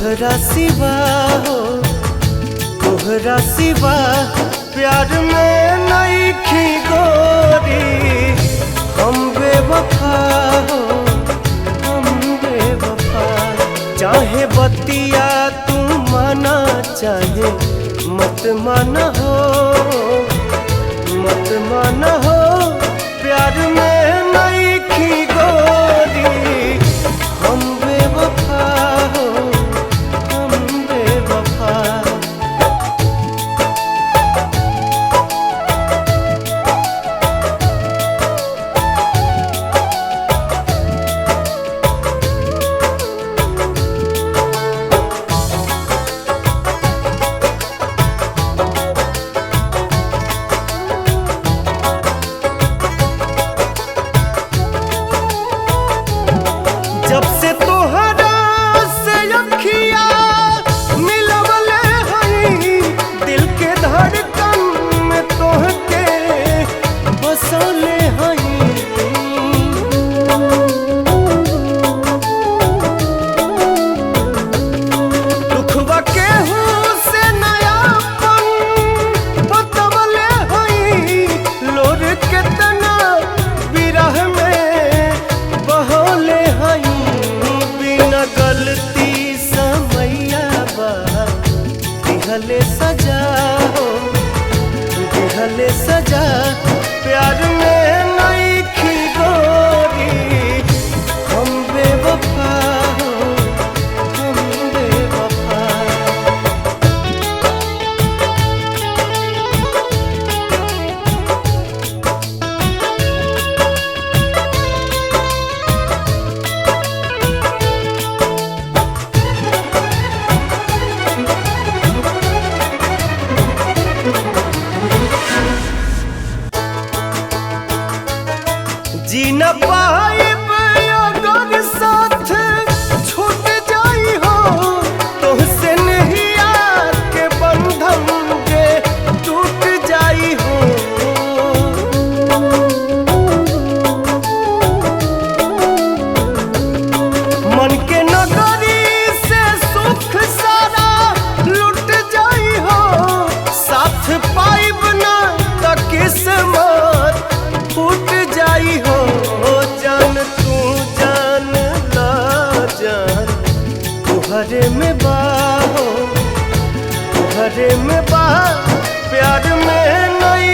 तोहरा सिवा हो, तोहरा सिवा प्यार में नइखी गोरी। हम बेवफा हो, हम बेवफा। चाहे बतिया तू माना, चाहे मत माना हो, मत माना हो। प्यार में नइखी गोरी। हम बेवफा हो, हम बेवफा। जब से तोहरा से अखिया मिलवले हई, दिल के धड़कन में तोहके बसौले हई। दुखवा केहू से नयापन बतवले हई, लोर केतना बिरह में बहौले हई। बिना गलती समैया बा दिहले सजा हो, दिहले सजा। प्यार में नइखी गोरी। हम बेवफा हो, हम बेवफा। जी न पाइब अगर साथ छूट जाई हो, तोहसे नहिया के बंधन के टूट जाई हो। मन के नगरी से सुख सारा लुट जाई हो। साथ पाइब ना त किस्मत फूट जाई हो। जान तू जान ला जान, तुहरे में बा हो, तुहरे में बा। प्यार में नहीं